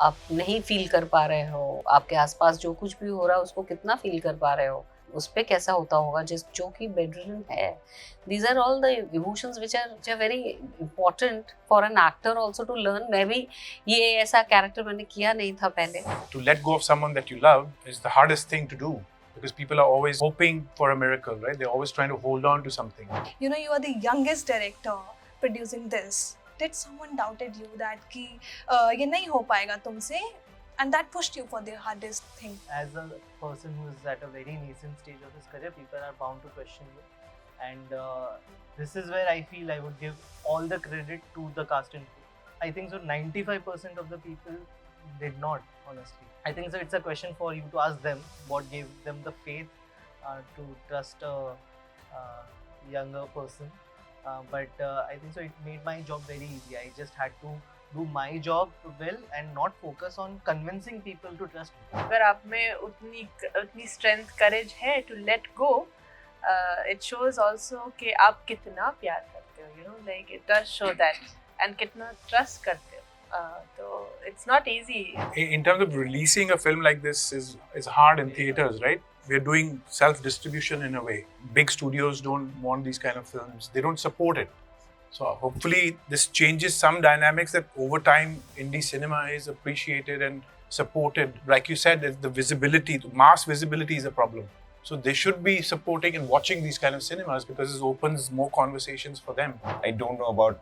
आप नहीं फील कर पा रहे हो, आपके आसपास जो कुछ भी हो रहा है उसको कितना फील कर पा रहे हो, उस पे कैसा होता होगा जो कि बेडरिडन है. These are all the emotions which are very important for an actor also to learn. मैं भी ये ऐसा कैरेक्टर मैंने किया नहीं था पहले. To let go of someone that you love is the hardest thing to do because people are always hoping for a miracle, right? They're always trying to hold on to something. You know, you are the youngest director producing this. Did someone doubted you that कि ये नहीं हो पाएगा तुमसे, and that pushed you for the hardest thing? As a person who is at a very nascent stage of his career, people are bound to question you, and this is where I feel I would give all the credit to the cast and crew. I think so 95% of the people did not, honestly. I think so it's a question for you to ask them what gave them the faith to trust a younger person. But I think so it made my job very easy. I just had to do my job well and not focus on convincing people to trust me. अगर आप में उतनी strength, courage है to let go, it shows also कि आप कितना प्यार करते हो, you know, like it does show that, and कितना trust करते हो. So it's not easy. In terms of releasing a film like this is hard in theaters, right? We're doing self-distribution in a way. Big studios don't want these kind of films. They don't support it. So hopefully this changes some dynamics that over time indie cinema is appreciated and supported. Like you said, the visibility, the mass visibility is a problem. So they should be supporting and watching these kind of cinemas because it opens more conversations for them. I don't know about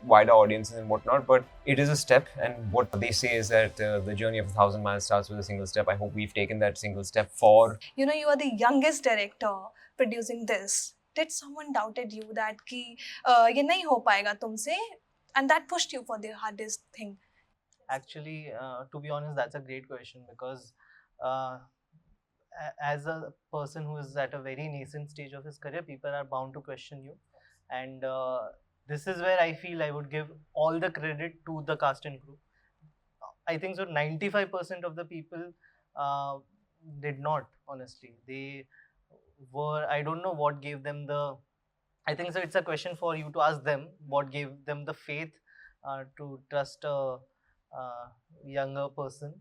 wider audiences and whatnot, but it is a step, and what they say is that the journey of 1,000 miles starts with a single step. I hope we've taken that single step for... You know, you are the youngest director producing this. Did someone doubted you that कि ये नहीं हो पाएगा तुमसे, and that pushed you for the hardest thing? Actually, to be honest, that's a great question because as a person who is at a very nascent stage of his career, people are bound to question you, and this is where I feel I would give all the credit to the cast and crew. I think so 95% of the people did not, honestly. They were, I don't know what gave them the, I think so it's a question for you to ask them what gave them the faith to trust a younger person.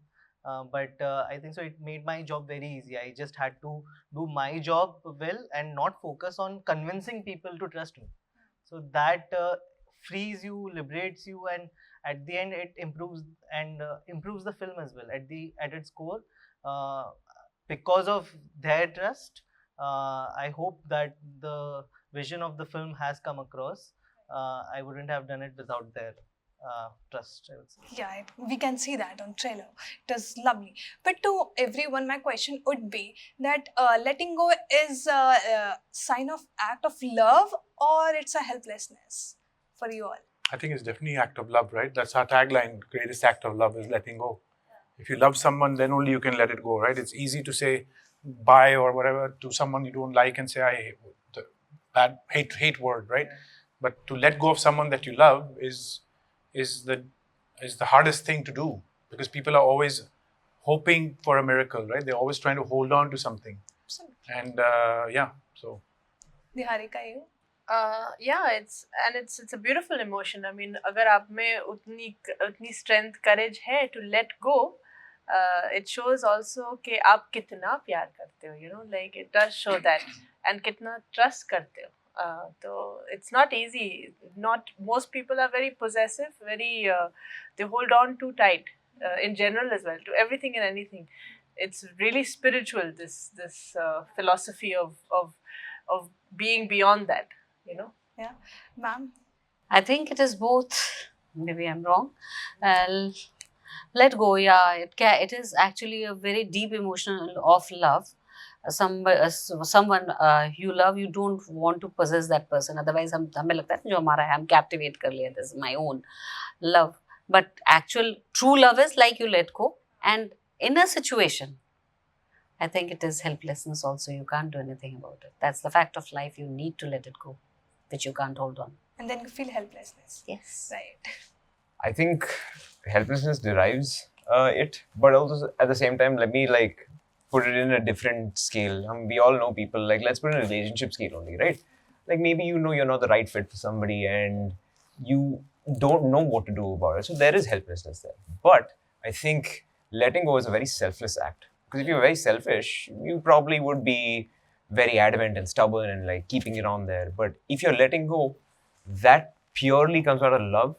But I think so it made my job very easy. I just had to do my job well and not focus on convincing people to trust me. So that frees you, liberates you, and at the end it improves the film as well. At its core, because of their trust, I hope that the vision of the film has come across. I wouldn't have done it without their trust, I would say. Yeah, we can see that on trailer. It was lovely. But to everyone, my question would be that letting go is a sign of act of love, or it's a helplessness for you all? I think it's definitely act of love, right? That's our tagline. Greatest act of love is letting go. If you love someone, then only you can let it go, right? It's easy to say bye or whatever to someone you don't like and say I hate word, right? But to let go of someone that you love is the hardest thing to do because people are always hoping for a miracle, right? They're always trying to hold on to something. Absolutely. And so. Niharica, you? Yeah, it's a beautiful emotion. I mean, अगर आप में उतनी strength, courage है to let go, it shows also कि आप कितना प्यार करते हो, you know, like it does show that, and कितना trust करते हो. So it's not easy. Not most people are very possessive, very they hold on too tight in general as well to everything and anything. It's really spiritual, this philosophy of being beyond that, you know. Yeah, ma'am. I think it is both. Maybe I'm wrong. Let go, yeah. It is actually a very deep emotion of love. Someone you love, you don't want to possess that person. Otherwise, हमें लगता है जो हमारा है हम captivate कर लिया. This is my own love. But actual true love is like you let go. And in a situation, I think it is helplessness also. You can't do anything about it. That's the fact of life. You need to let it go, which you can't hold on. And then you feel helplessness. Yes. Right. I think helplessness derives it, but also at the same time, let me put it in a different scale. We all know people, let's put it in a relationship scale only, right? Like maybe you know you're not the right fit for somebody and you don't know what to do about it. So there is helplessness there. But I think letting go is a very selfless act. Because if you're very selfish, you probably would be very adamant and stubborn and like keeping it on there. But if you're letting go, that purely comes out of love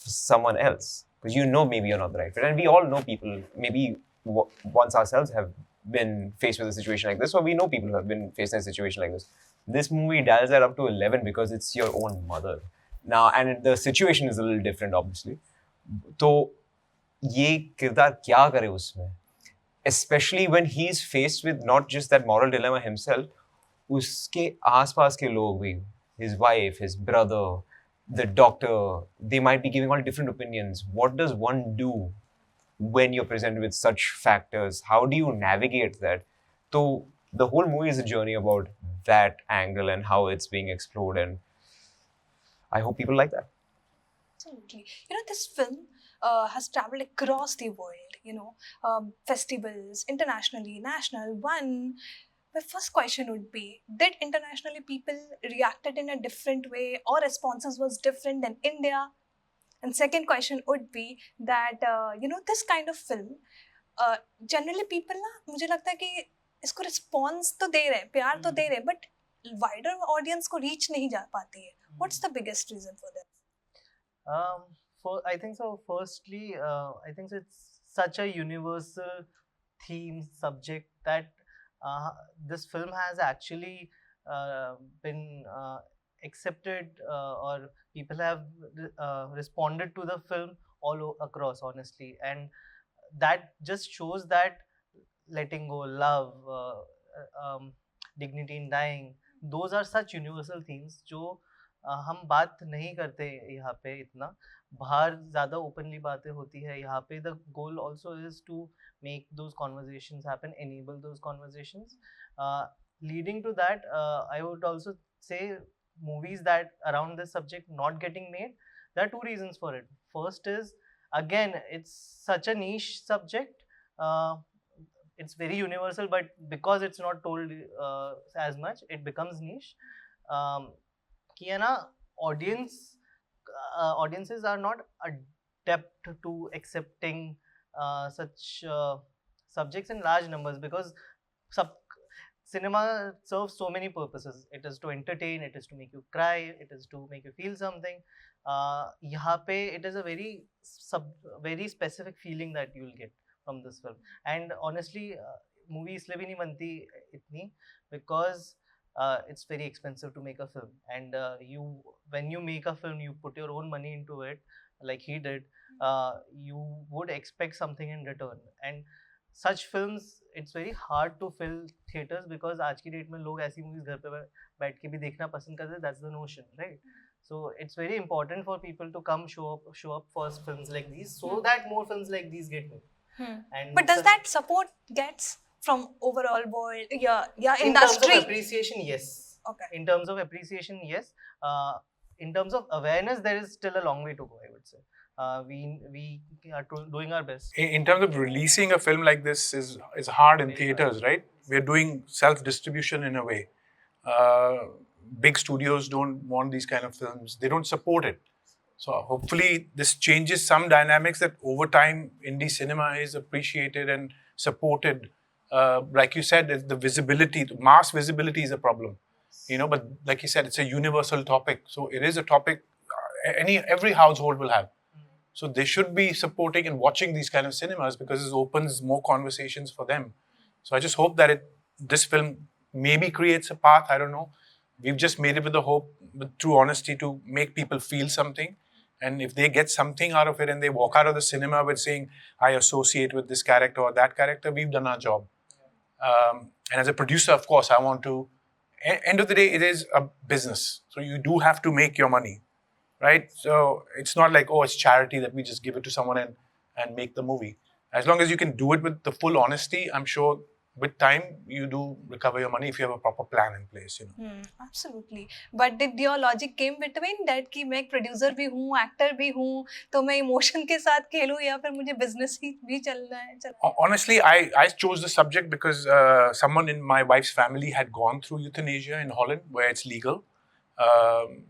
for someone else. Because you know maybe you're not the right fit. And we all know people, maybe once ourselves have been faced with a situation like this, or we know people who have been faced in a situation like this. This movie dials that up to 11 because it's your own mother. Now, and the situation is a little different, obviously. तो ये किरदार क्या करे उसमें, especially when he's faced with not just that moral dilemma himself, उसके आसपास के लोग भी, his wife, his brother, the doctor, they might be giving all different opinions. What does one do when you're presented with such factors? How do you navigate that? So the whole movie is a journey about that angle and how it's being explored, and I hope people like that. Absolutely. This film has traveled across the world, festivals, internationally, national, one. My first question would be, did internationally people reacted in a different way or responses was different than India? And second question would be that, this kind of film, generally people ना मुझे लगता है कि इसको response तो दे रहे हैं, प्यार तो दे रहे हैं, but wider audience को reach नहीं जा पाती है. What's the biggest reason for that? I think so. Firstly, I think so it's such a universal theme subject that this film has actually been accepted or people have responded to the film all across, honestly, and that just shows that letting go, love, dignity in dying, those are such universal themes जो हम बात नहीं करते यहाँ पे इतना, बाहर ज़्यादा openly बातें होती है, यहाँ पे the goal also is to make those conversations happen, enable those conversations. Leading to that, I would also say movies that around this subject not getting made, there are two reasons for it. First is, again, it's such a niche subject. It's very universal, but because it's not told as much, it becomes niche. Audiences are not adept to accepting such subjects in large numbers because cinema serves so many purposes. It is to entertain, it is to make you cry, it is to make you feel something. यहाँ पे it is a very specific feeling that you will get from this film. And honestly, movie इसलिए भी नहीं बनती इतनी because it's very expensive to make a film, and when you make a film, you put your own money into it, like he did. You would expect something in return, and such films, it's very hard to fill theaters because आज की date में लोग ऐसी movies घर पे बैठ के भी देखना पसंद करते हैं. That's the notion, right? So it's very important for people to come show up for films like these, so that more films like these get made. And but does that support gets from overall world, industry? In terms of appreciation, yes. Okay. In terms of appreciation, yes. In terms of awareness, there is still a long way to go, I would say. We are doing our best. In terms of releasing a film like this is hard in theaters, right? We're doing self-distribution in a way. Big studios don't want these kind of films. They don't support it. So hopefully this changes some dynamics that over time indie cinema is appreciated and supported. Like you said, the visibility, the mass visibility is a problem. But like you said, it's a universal topic. So it is a topic every household will have. So they should be supporting and watching these kind of cinemas because it opens more conversations for them. So I just hope that this film maybe creates a path. I don't know. We've just made it with the hope, with true honesty, to make people feel something. And if they get something out of it and they walk out of the cinema with saying, I associate with this character or that character, we've done our job. And as a producer, of course, I want to, end of the day, it is a business. So you do have to make your money, right? So it's not like, it's charity that we just give it to someone and make the movie. As long as you can do it with the full honesty, I'm sure with time, you do recover your money if you have a proper plan in place, Absolutely. But did your logic came between that कि मैं producer भी हूँ, actor भी हूँ, तो मैं emotion के साथ खेलूँ या फिर मुझे business ही भी चलना है? Honestly, I chose the subject because someone in my wife's family had gone through euthanasia in Holland, where it's legal.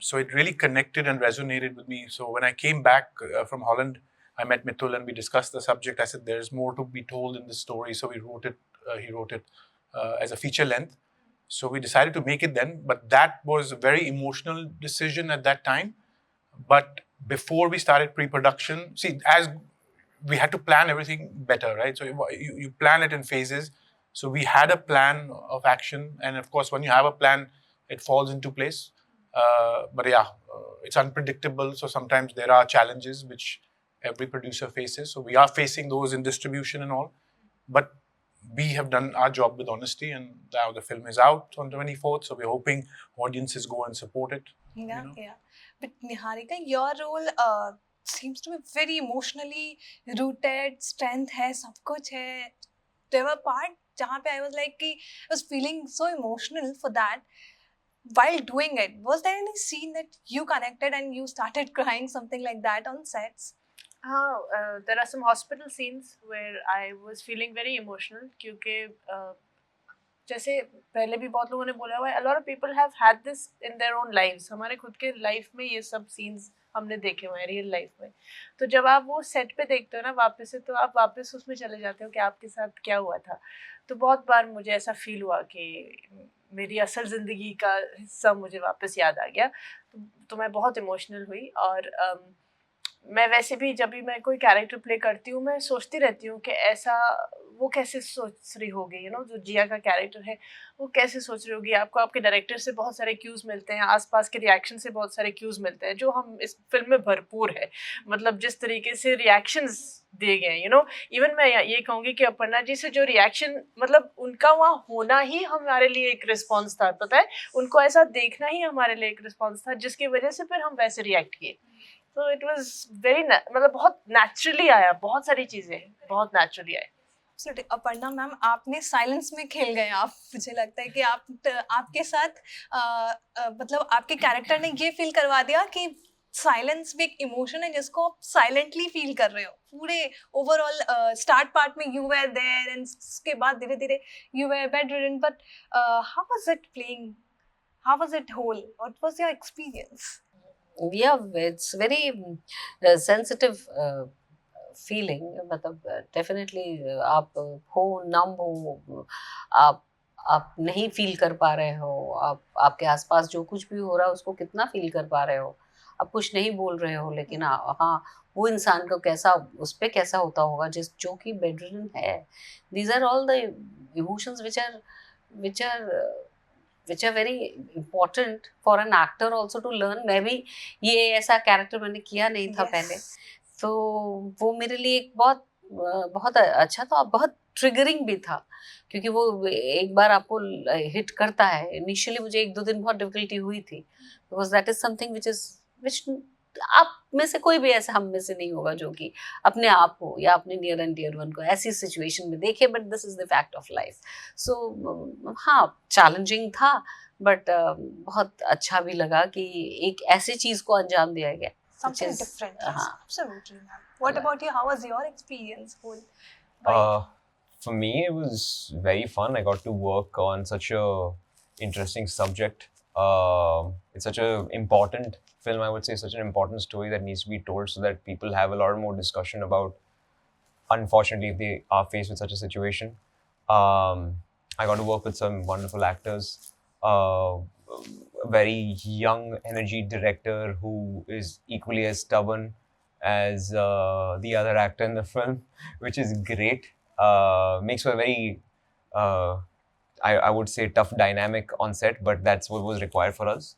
So it really connected and resonated with me. So when I came back from Holland, I met Mitul and we discussed the subject. I said there's more to be told in the story, so we wrote it. He wrote it as a feature length. So we decided to make it then, but that was a very emotional decision at that time. But before we started pre-production, see, as we had to plan everything better, right? So you plan it in phases. So we had a plan of action, and of course, when you have a plan, it falls into place. But yeah, it's unpredictable. So sometimes there are challenges which every producer faces. So we are facing those in distribution and all. But we have done our job with honesty, and now the film is out on 24th. So we're hoping audiences go and support it. Yeah, You know? yeah. But Niharika, your role seems to be very emotionally rooted. Strength hai, sab kuch hai. There were parts जहाँ पे I was like कि I was feeling so emotional for that. While doing it, was there any scene that you connected and you started crying, something like that on sets? There are some hospital scenes where I was feeling very emotional क्योंकि जैसे पहले भी बहुत लोगों ने बोला हुआ है, a lot of people have had this in their own lives. हमारे खुद के लाइफ में ये सब सीन्स हमने देखे हुए हैं रियल लाइफ में. तो जब आप वो सेट पे देखते हो ना वापस से, तो आप वापस उसमें चले जाते हो कि आपके साथ क्या हुआ था. तो बहुत बार मुझे ऐसा फील हुआ कि मेरी असल ज़िंदगी का हिस्सा मुझे वापस याद आ गया. तो मैं बहुत इमोशनल हुई. और मैं वैसे भी जब भी मैं कोई कैरेक्टर प्ले करती हूँ, मैं सोचती रहती हूँ कि ऐसा वो कैसे सोच रही होगी, जो जिया का कैरेक्टर है वो कैसे सोच रही होगी. आपको आपके डायरेक्टर से बहुत सारे क्यूज़ मिलते हैं, आसपास के रिएक्शन से बहुत सारे क्यूज़ मिलते हैं, जो हम इस फिल्म में भरपूर है. मतलब जिस तरीके से रिएक्शंस दिए गए इवन मैं ये कहूँगी कि अपर्णा जी से जो रिएक्शन, मतलब उनका वहाँ होना ही हमारे लिए एक रिस्पॉन्स था. पता है, उनको ऐसा देखना ही हमारे लिए एक रिस्पॉन्स था, जिसकी वजह से फिर हम वैसे रिएक्ट किए. तो इट वाज वेरी, मतलब बहुत नेचुरली आया. बहुत सारी चीज़ें बहुत नेचुरली आए. अपर्णा मैम, आपने साइलेंस में खेल गए आप. मुझे लगता है कि आपके साथ मतलब आपके कैरेक्टर ने ये फील करवा दिया कि साइलेंस भी एक इमोशन है जिसको आप साइलेंटली फील कर रहे हो. पूरे ओवरऑल स्टार्ट पार्ट में यू वर देयर एंड उसके बाद धीरे धीरे you were bedridden. But how was it playing? How was it whole? What was your experience? Yeah, it's very sensitive feeling. मतलब definitely आप हो नम हो, आप नहीं फील कर पा रहे हो. आपके आसपास जो कुछ भी हो रहा है उसको कितना फील कर पा रहे हो. आप कुछ नहीं बोल रहे हो, लेकिन हाँ वो इंसान को कैसा, उस पर कैसा होता होगा जो कि बेडरिडन है. These are all the emotions which are very important for an actor also to learn. मैं भी ये ऐसा कैरेक्टर मैंने किया नहीं था पहले, तो वो मेरे लिए एक बहुत अच्छा था, बहुत ट्रिगरिंग भी था, क्योंकि वो एक बार आपको हिट करता है. इनिशियली मुझे 1-2 दिन बहुत डिफिकल्टी हुई थी, because that is something which आप में से कोई भी ऐसा हम में से नहीं होगा जो कि अपने आप को या अपने नियर एंड डियर वन को ऐसी सिचुएशन में देखे. But this is the fact of life. So हाँ, चैलेंजिंग था, बट बहुत अच्छा भी लगा कि एक ऐसी चीज को अंजाम दिया गया. Something different. Yes, हाँ. absolutely, ma'am. What about you? How was your experience? For me, it was very fun. I got to work on such a interesting subject. It's such an important film, I would say, such an important story that needs to be told so that people have a lot more discussion about, unfortunately, if they are faced with such a situation. I got to work with some wonderful actors. A very young energy director who is equally as stubborn as the other actor in the film, which is great. Makes for a very I would say tough dynamic on set, but that's what was required for us.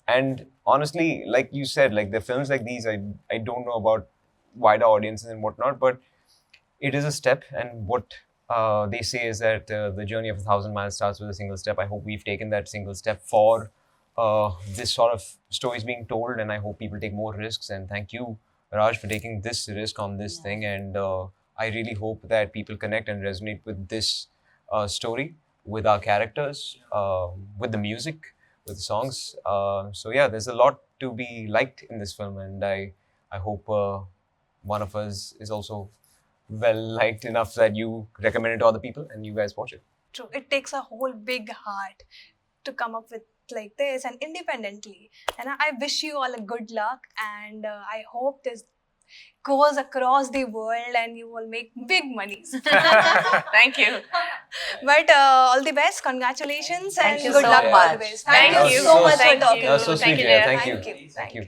And honestly, like you said, like the films like these, I don't know about wider audiences and whatnot, but it is a step. And what they say is that the journey of 1,000 miles starts with a single step. I hope we've taken that single step for this sort of stories being told, and I hope people take more risks. And thank you, Raj, for taking this risk on this thing. And I really hope that people connect and resonate with this story, with our characters, with the music, with the songs. So yeah, there's a lot to be liked in this film, and I hope one of us is also well liked enough that you recommend it to other people and you guys watch it. True. It takes a whole big heart to come up with like this and independently. And I wish you all a good luck, and I hope this goes across the world and you will make big monies. Thank you. But all the best, congratulations, Thank and you good so luck much. always. Thank Thank you. you so much Thank for talking you. That was so to sweet. me. Thank you, Yeah, dear. thank Thank you. you. Thank you.